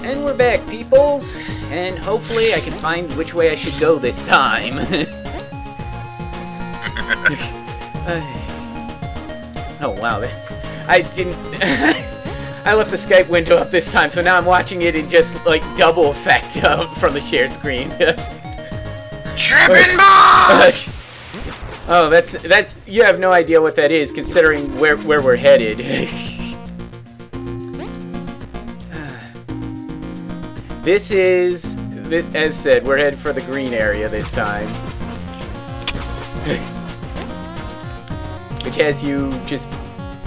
And we're back, peoples, and hopefully I can find which way I should go this time. Oh wow, I didn't... I left the Skype window up this time, so now I'm watching it in just, like, double effect from the share screen. Trippin' boss! Oh, that's... You have no idea what that is, considering where we're headed. This is, as said, we're headed for the green area this time. Which has you just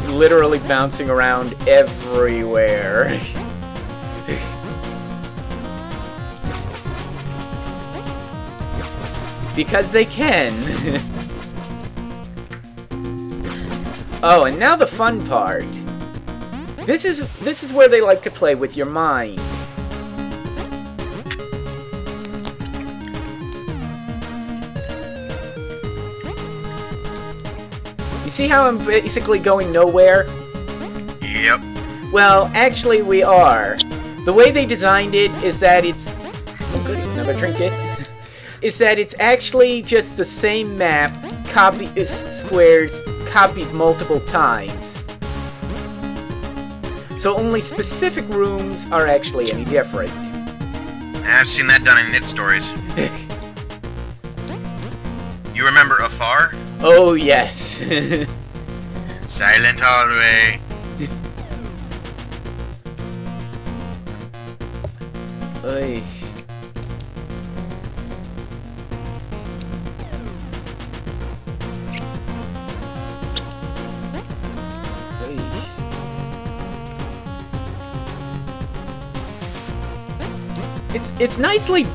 literally bouncing around everywhere. Because they can. Oh, and now the fun part. This is where they like to play with your mind. You see how I'm basically going nowhere? Yep. Well, actually we are. The way they designed it is that it's... Oh goody, another trinket. Is that it's actually just the same map, squares, copied multiple times. So only specific rooms are actually any different. I've seen that done in Knit Stories. You remember Afar? Oh, yes. Silent hallway. Oy.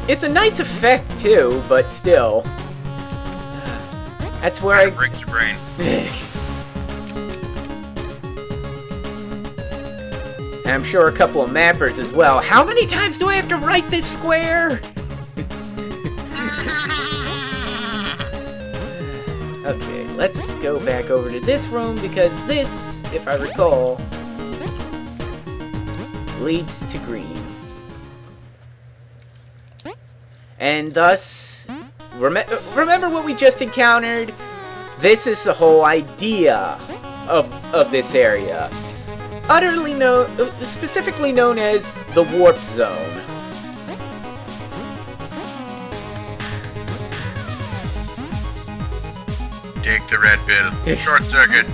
It's a nice effect too, but still. That's where It breaks your brain. And I'm sure a couple of mappers as well. How many times do I have to write this square? Okay, let's go back over to this room because this, if I recall, leads to green. And thus, remember what we just encountered? This is the whole idea of this area. Utterly specifically known as the Warp Zone. Take the red pill. Short circuit.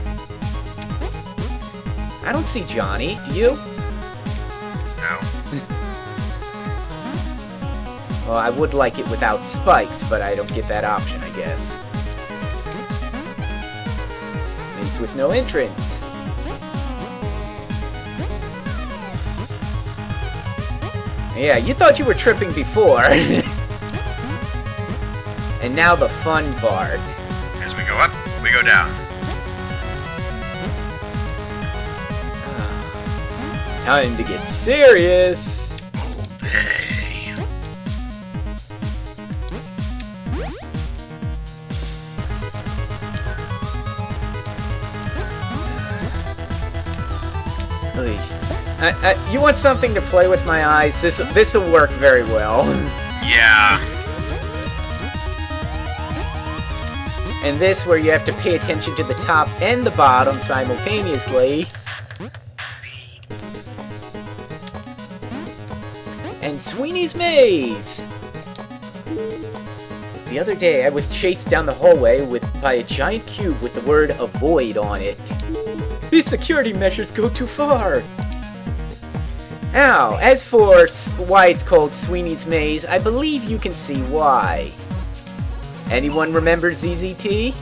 I don't see Johnny. Do you? No. Well, I would like it without spikes, but I don't get that option, I guess. Maze with no entrance. Yeah, you thought you were tripping before. And now the fun part. As we go up, we go down. Time to get serious. Hey. You want something to play with my eyes? This will work very well. Yeah. And this where you have to pay attention to the top and the bottom simultaneously. And Sweeney's Maze! The other day I was chased down the hallway by a giant cube with the word avoid on it. These security measures go too far! Now, as for why it's called Sweeney's Maze, I believe you can see why. Anyone remember ZZT?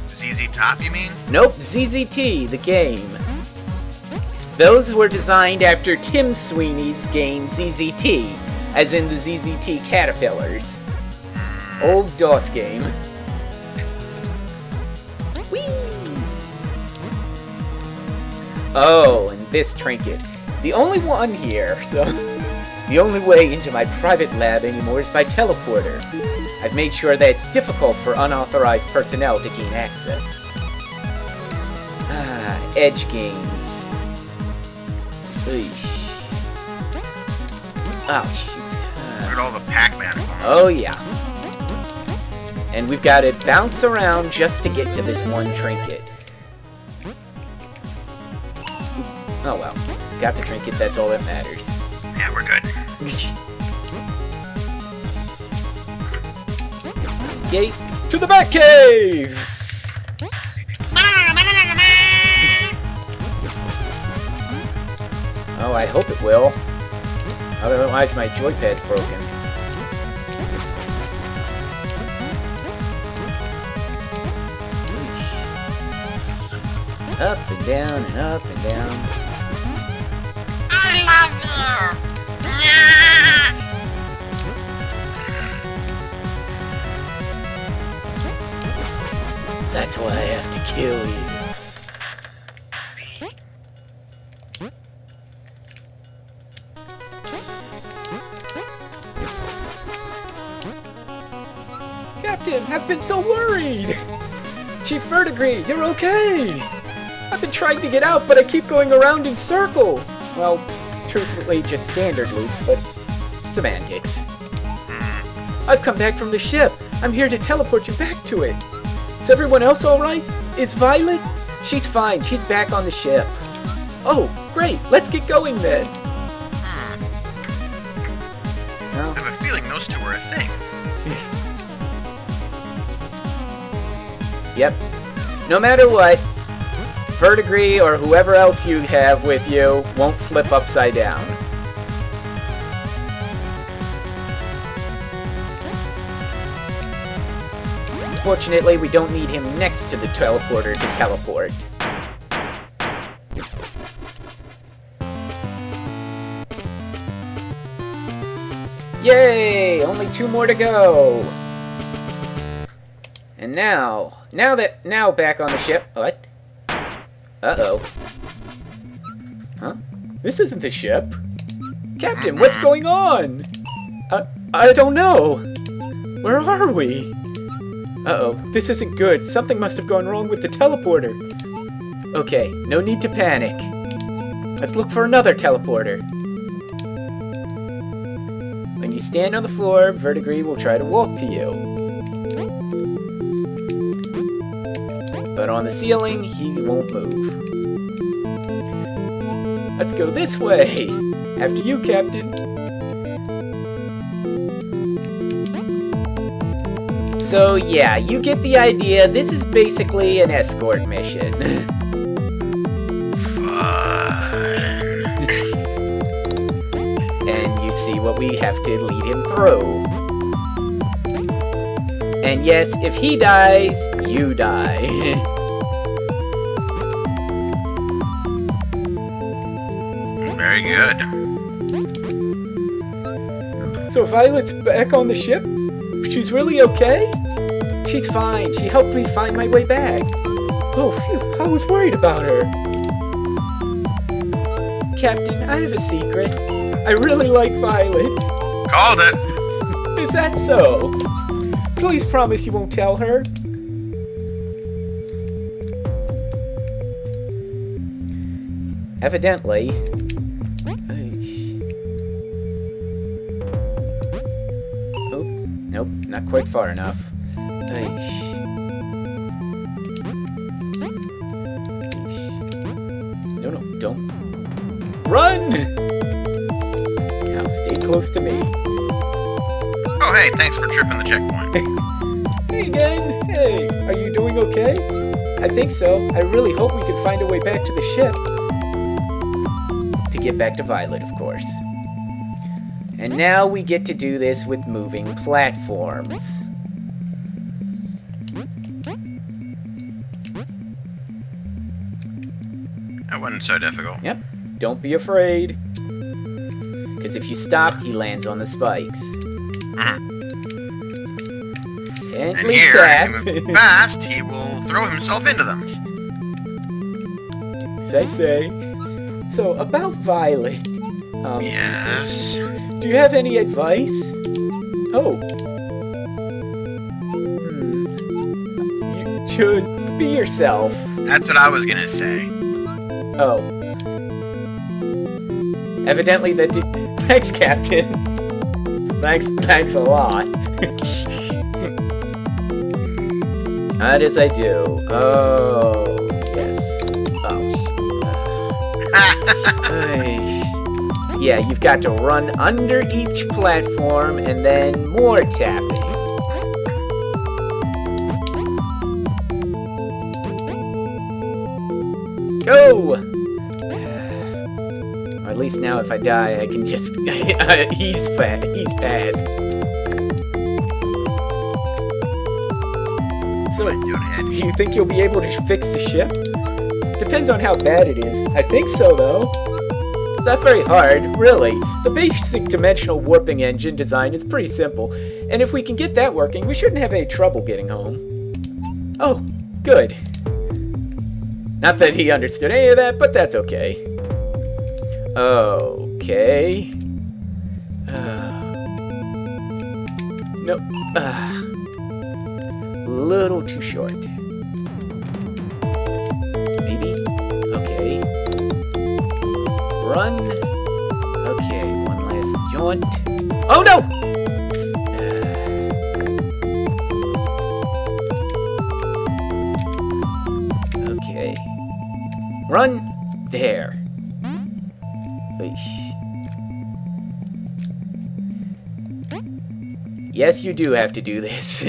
ZZ Top, you mean? Nope, ZZT, the game. Those were designed after Tim Sweeney's game ZZT, as in the ZZT Caterpillars. Old DOS game. Whee! Oh, and this trinket. The only one here, so... The only way into my private lab anymore is by teleporter. I've made sure that it's difficult for unauthorized personnel to gain access. Ah, edge games. Oh, shoot. Look at all the Pac-Man forms. Oh, yeah. And we've got to bounce around just to get to this one trinket. Oh, well. Got the trinket, that's all that matters. Yeah, we're good. Gate to the Batcave! Oh, I hope it will. Otherwise, my joypad's broken. Up and down and up and down. I love you! That's why I have to kill you. Captain, I've been so worried! Chief Vertigree, you're okay! I've been trying to get out, but I keep going around in circles! Well, truthfully, just standard loops, but semantics. I've come back from the ship. I'm here to teleport you back to it. Is everyone else alright? Is Violet? She's fine. She's back on the ship. Oh, great. Let's get going then. No? I have a feeling those two are a thing. Yep. No matter what, Vertigree or whoever else you have with you won't flip upside down. Fortunately, we don't need him next to the teleporter to teleport. Yay! Only 2 more to go. And now back on the ship. What? Uh-oh. Huh? This isn't the ship. Captain, what's going on? I don't know. Where are we? Uh-oh, this isn't good. Something must have gone wrong with the teleporter. Okay, no need to panic. Let's look for another teleporter. When you stand on the floor, Vertigree will try to walk to you. But on the ceiling, he won't move. Let's go this way! After you, Captain. So yeah, you get the idea. This is basically an escort mission. And you see what we have to lead him through. And yes, if he dies, you die. Very good. So Violet's back on the ship? She's really okay? She's fine. She helped me find my way back. Oh, phew. I was worried about her. Captain, I have a secret. I really like Violet. Called it. Is that so? Please promise you won't tell her. Evidently. Oh, nope, not quite far enough. No, don't. Run! Now stay close to me. Oh, hey, thanks for tripping the checkpoint. Hey again! Hey, are you doing okay? I think so. I really hope we can find a way back to the ship. To get back to Violet, of course. And now we get to do this with moving platforms. That wasn't so difficult. Yep. Don't be afraid. Because if you stop, he lands on the spikes. And Gently here, tap. if you move fast, he will throw himself into them. As I say. So, about Violet. Yes. Do you have any advice? Oh. You should be yourself. That's what I was gonna say. Oh. Evidently that thanks, Captain. Thanks a lot. How does I do? Oh, yes. Oh. Yeah, you've got to run under each platform and then more tapping. Go! Or at least now if I die, I can just... he's fast. So, you think you'll be able to fix the ship? Depends on how bad it is. I think so, though. It's not very hard, really. The basic dimensional warping engine design is pretty simple, and if we can get that working, we shouldn't have any trouble getting home. Oh, good. Not that he understood any of that, but that's okay. Okay. Nope. Little too short. Maybe? Okay. Run. Okay, one last jaunt. Oh no! Okay. Run. There. Eesh. Yes, you do have to do this.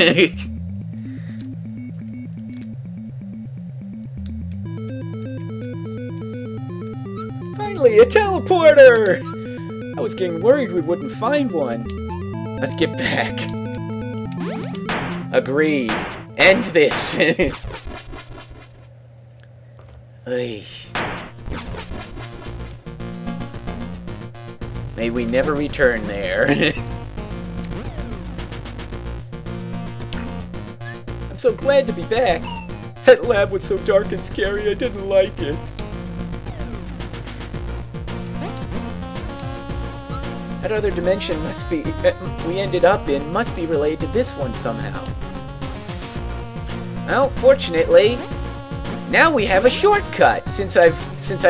Finally, a teleporter! I was getting worried we wouldn't find one. Let's get back. Agreed. End this. Eesh. May we never return there. I'm so glad to be back. That lab was so dark and scary, I didn't like it. That other dimension must be... we ended up in must be related to this one somehow. Well, fortunately, now we have a shortcut since I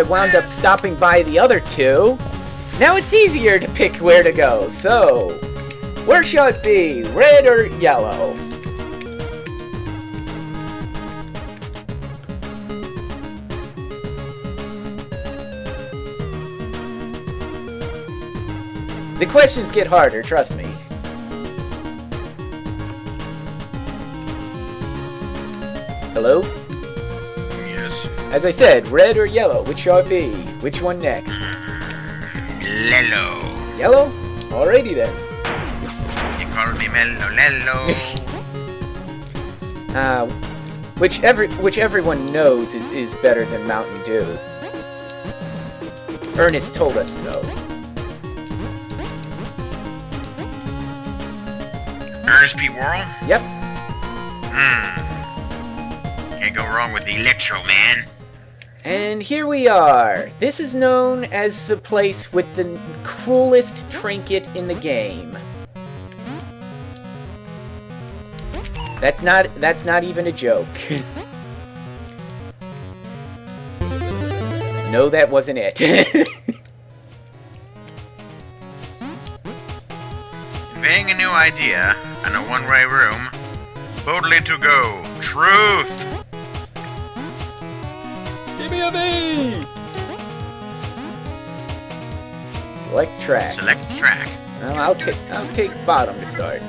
wound up stopping by the other two. Now it's easier to pick where to go. So, where shall it be? Red or yellow? The questions get harder, trust me. Hello? Yes. As I said, red or yellow, which shall it be? Which one next? Lello. Yellow? Alrighty then. You call me Mello Lello. Which everyone knows is better than Mountain Dew. Ernest told us so. Ernest P. Worrell? Yep. Can't go wrong with the Electro Man. And here we are. This is known as the place with the cruelest trinket in the game. That's not even a joke. No, that wasn't it. Conveying a new idea and a one-way room. Boldly to go. Truth. Give me a V! Select track. Select track. Well, I'll take bottom to start.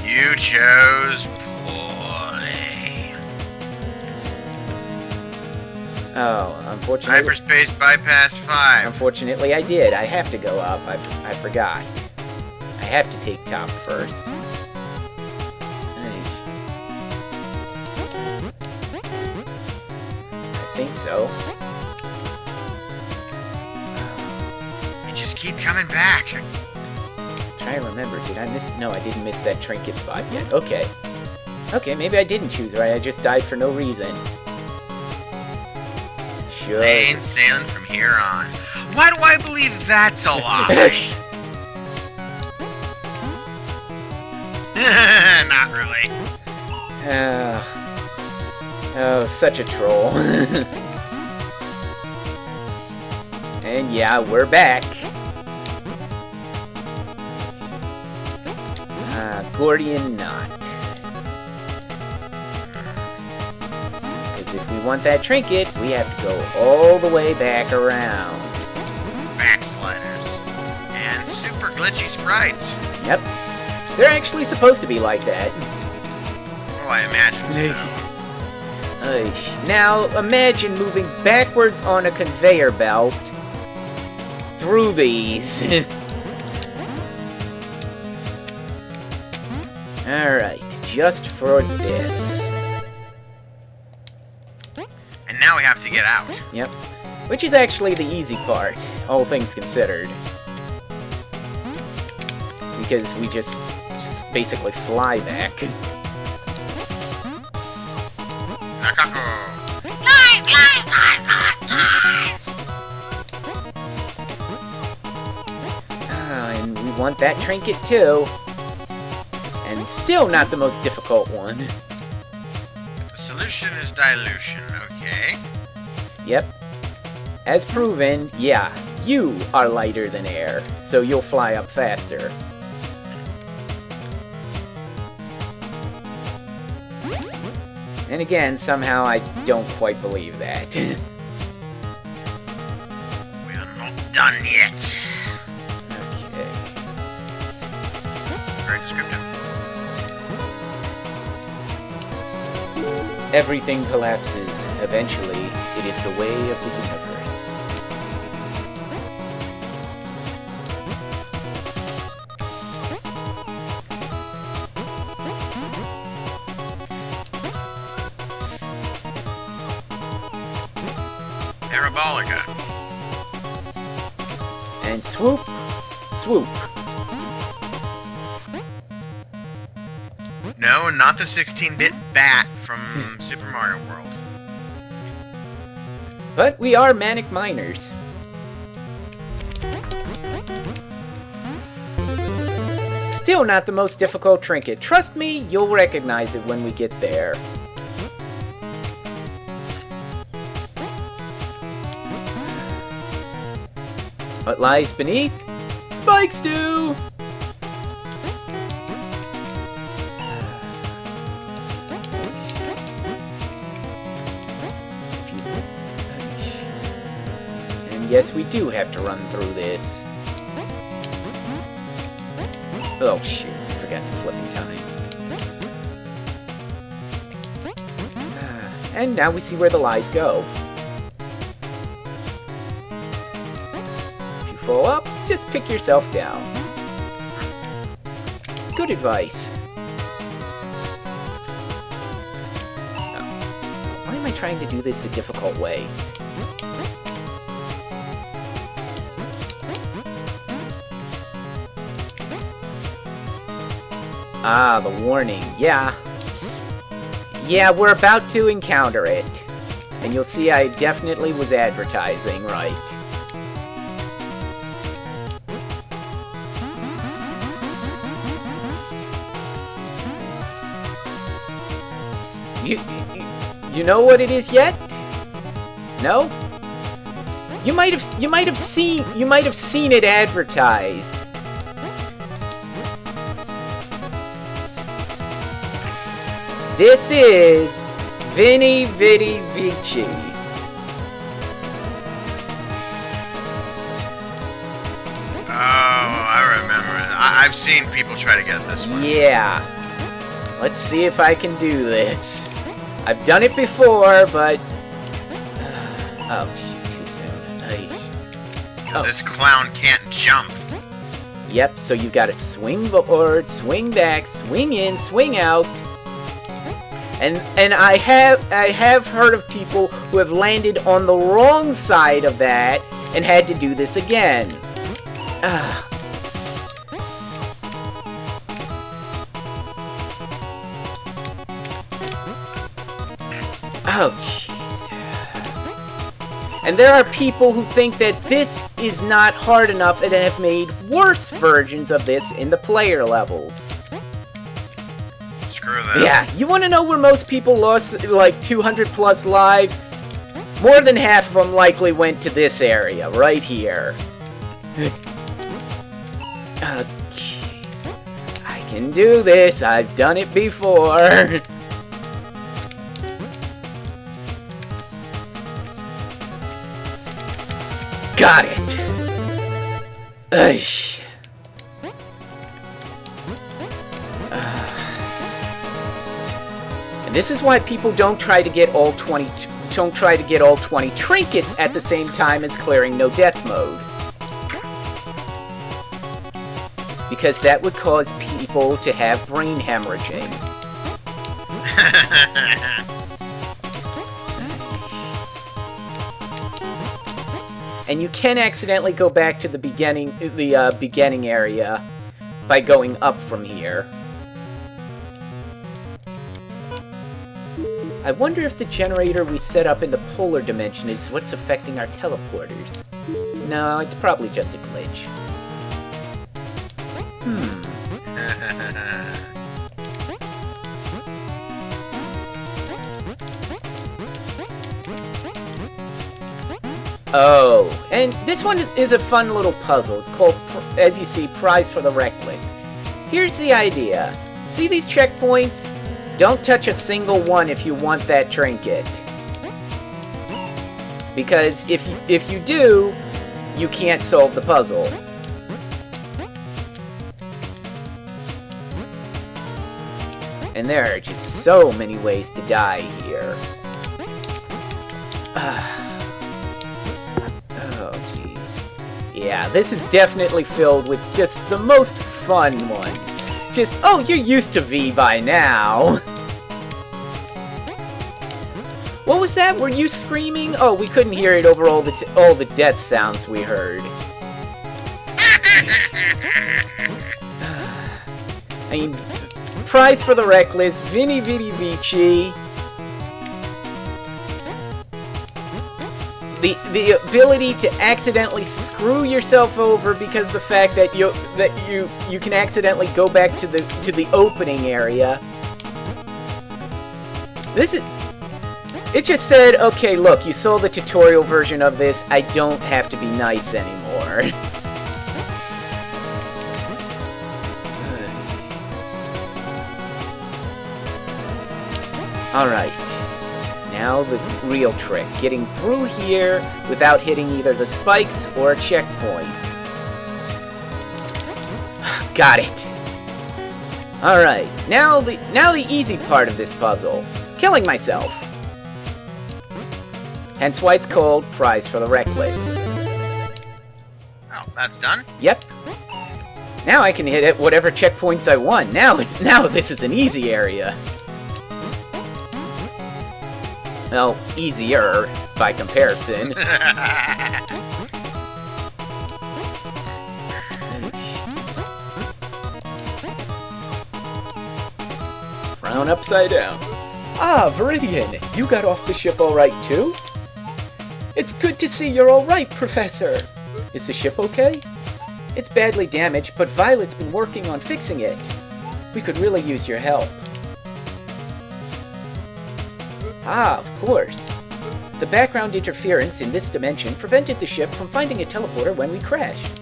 You chose poorly. Oh, unfortunately. Hyperspace bypass 5. Unfortunately, I did. I have to go up. I forgot. I have to take top first. I think so. You just keep coming back. Try to remember. Did I miss? No, I didn't miss that trinket spot yet. Okay. Okay, maybe I didn't choose right. I just died for no reason. Sure. Plain sailing from here on. Why do I believe that's a lie? Not really. Oh, such a troll. And yeah, we're back. Gordian knot. Because if we want that trinket, we have to go all the way back around. Backsliders. And super glitchy sprites. Yep. They're actually supposed to be like that. Oh, I imagine so. Now, imagine moving backwards on a conveyor belt through these. Alright, just for this. And now we have to get out. Yep. Which is actually the easy part, all things considered. Because we just basically fly back. And we want that trinket too. And still not the most difficult one. The solution is dilution, okay? Yep. As proven, yeah, you are lighter than air, so you'll fly up faster. And again, somehow I don't quite believe that. We are not done yet. Okay. Very descriptive. Everything collapses. Eventually, it is the way of the universe. Parabolica. And swoop, swoop. No, not the 16-bit bat from Super Mario World. But we are manic miners. Still not the most difficult trinket. Trust me, you'll recognize it when we get there. What lies beneath? Spikes do! And yes, we do have to run through this. Oh shoot, forgot to flip in time. And now we see where the lies go. If you fall up, just pick yourself down. Good advice. Oh. Why am I trying to do this a difficult way? Ah, the warning. Yeah. Yeah, we're about to encounter it. And you'll see I definitely was advertising, right? You know what it is yet? No? You might have seen it advertised. This is Veni Vidi Vici. Oh, I remember it. I've seen people try to get this one. Yeah. Let's see if I can do this. I've done it before, but... oh, shoot, too soon. Because this clown can't jump. Yep, so you gotta swing forward, swing back, swing in, swing out. And I have heard of people who have landed on the wrong side of that and had to do this again. Oh, jeez. And there are people who think that this is not hard enough and have made worse versions of this in the player levels. Screw that. Yeah, you want to know where most people lost like 200 plus lives? More than half of them likely went to this area, right here. Okay. I can do this. I've done it before. Got it. And this is why people don't try to get all 20 trinkets at the same time as clearing no death mode. Because that would cause people to have brain hemorrhaging. And you can accidentally go back to the beginning area by going up from here. I wonder if the generator we set up in the polar dimension is what's affecting our teleporters. No, it's probably just a glitch. Oh, and this one is a fun little puzzle. It's called, as you see, Prize for the Reckless. Here's the idea. See these checkpoints? Don't touch a single one if you want that trinket. Because if you do, you can't solve the puzzle. And there are just so many ways to die here. Oh, jeez. Yeah, this is definitely filled with just the most fun one. Just, oh, you're used to V by now. What was that? Were you screaming? Oh, we couldn't hear it over all the death sounds we heard. I mean, Prize for the Reckless, Veni Vidi Vici. The ability to accidentally screw yourself over because the fact that you can accidentally go back to the opening area. It just said, okay, look, you saw the tutorial version of this. I don't have to be nice anymore. Alright. Now the real trick. Getting through here without hitting either the spikes or a checkpoint. Got it. Alright. Now the easy part of this puzzle. Killing myself. Hence why it's called Prize for the Reckless. Oh, that's done? Yep. Now I can hit it whatever checkpoints I want. Now this is an easy area. Well, easier by comparison. Frown upside down. Ah, Viridian, you got off the ship all right too? It's good to see you're all right, Professor. Is the ship okay? It's badly damaged, but Violet's been working on fixing it. We could really use your help. Ah, of course. The background interference in this dimension prevented the ship from finding a teleporter when we crashed.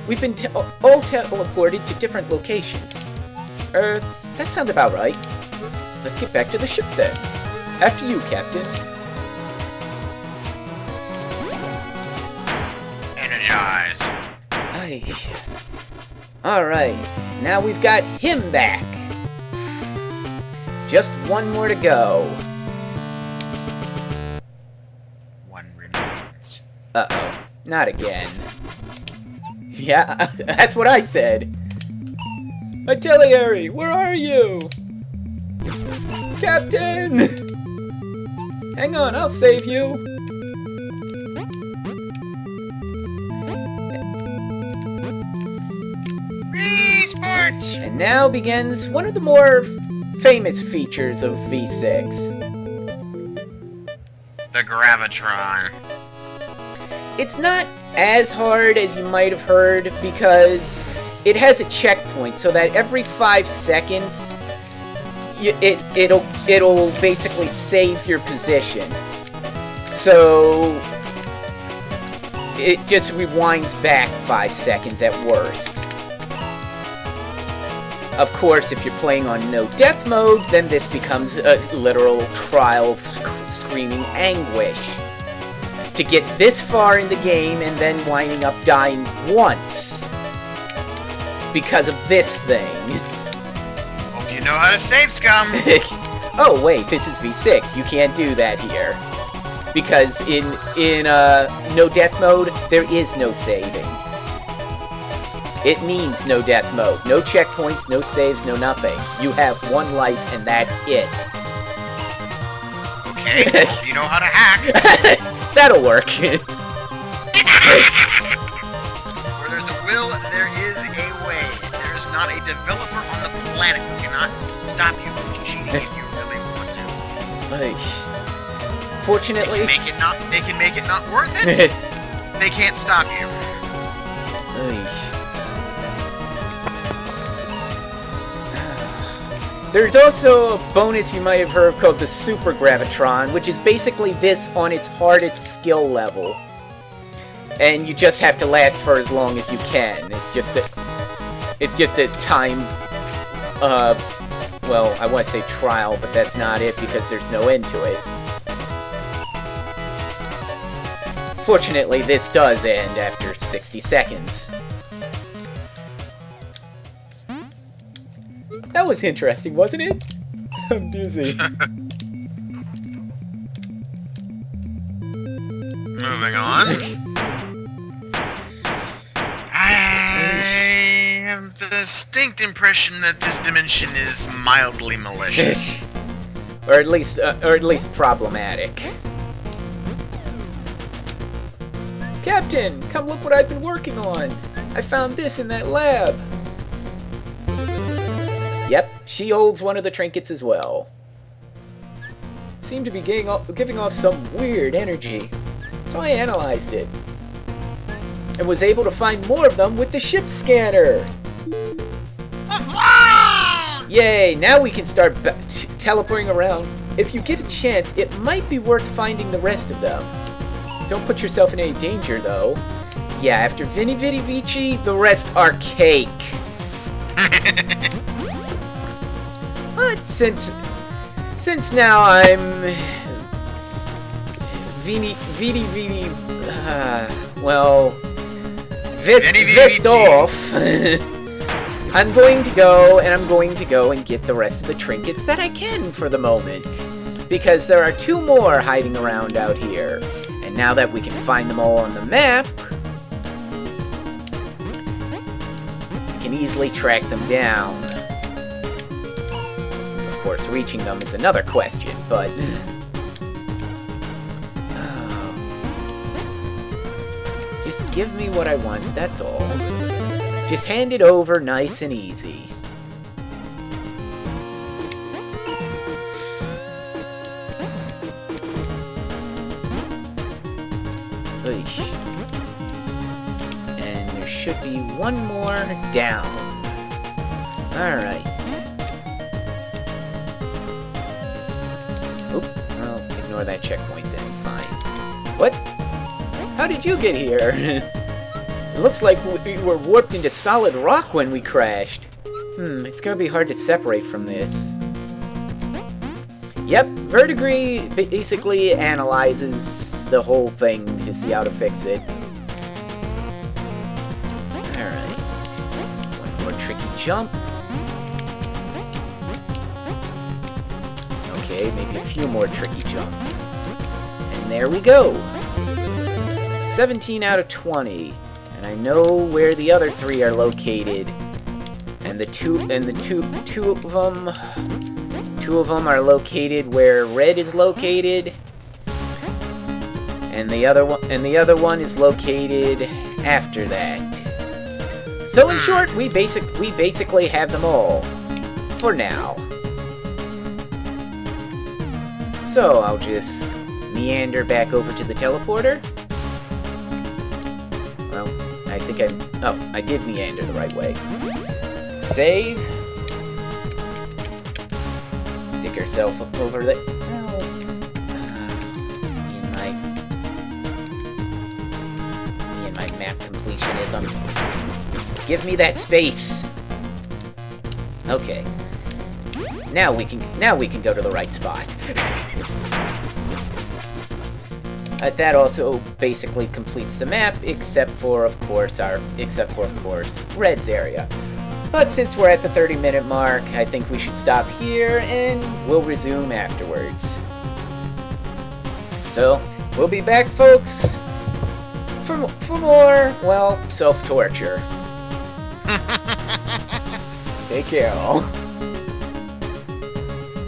We've been all teleported to different locations. That sounds about right. Let's get back to the ship then. After you, Captain. Energize. Aye. Alright, now we've got him back. Just one more to go. One remains. Uh-oh. Not again. Yeah, that's what I said. Atelieri, where are you? Captain! Hang on, I'll save you. Sports. And now begins one of the more famous features of V6. The Gravitron. It's not as hard as you might have heard because it has a checkpoint so that every 5 seconds it'll basically save your position. So it just rewinds back 5 seconds at worst. Of course, if you're playing on no death mode, then this becomes a literal trial of screaming anguish. To get this far in the game and then winding up dying once because of this thing. Hope you know how to save, scum. Oh wait, this is V6. You can't do that here. Because in no death mode, there is no saving. It means no death mode. No checkpoints, no saves, no nothing. You have 1 life and that's it. Okay, hope you know how to hack. That'll work. Where there's a will, there is a way. There is not a developer on the planet who cannot stop you from cheating if you really want to. Fortunately, they can make it not worth it. They can't stop you. There's also a bonus you might have heard called the Super Gravitron, which is basically this on its hardest skill level. And you just have to last for as long as you can. It's just a time, well, I want to say trial, but that's not it because there's no end to it. Fortunately, this does end after 60 seconds. That was interesting, wasn't it? I'm dizzy. Moving on. I have the distinct impression that this dimension is mildly malicious. or at least problematic. Captain, come look what I've been working on. I found this in that lab. Yep, she holds one of the trinkets as well. Seemed to be giving off some weird energy, so I analyzed it. And was able to find more of them with the ship scanner! Yay, now we can start teleporting around. If you get a chance, it might be worth finding the rest of them. Don't put yourself in any danger, though. Yeah, after Veni Vidi Vici, the rest are cake. But since now I'm Veni Vidi well, Vist off. I'm going to go and get the rest of the trinkets that I can for the moment, because there are 2 more hiding around out here, and now that we can find them all on the map, we can easily track them down. Of course, reaching them is another question, but just give me what I want, that's all. Just hand it over nice and easy. Eesh. And there should be 1 more down. Alright. Oop, well, ignore that checkpoint then, fine. What? How did you get here? It looks like we were warped into solid rock when we crashed. It's gonna be hard to separate from this. Yep, Verdigris basically analyzes the whole thing to see how to fix it. Alright. 1 more tricky jump. Okay, maybe a few more tricky jumps. And there we go! 17 out of 20. And I know where the other 3 are located. And the two of them are located where red is located. And the other one is located after that. So in short, we basically have them all. For now. So I'll just meander back over to the teleporter. Well, I think I did meander the right way. Save. Stick yourself over there. In my my map completionism. Give me that space. Okay. Now we can go to the right spot. That also basically completes the map, except for of course Red's area. But since we're at the 30-minute mark, I think we should stop here and we'll resume afterwards. So, we'll be back, folks, for more, well, self-torture. Take care, all.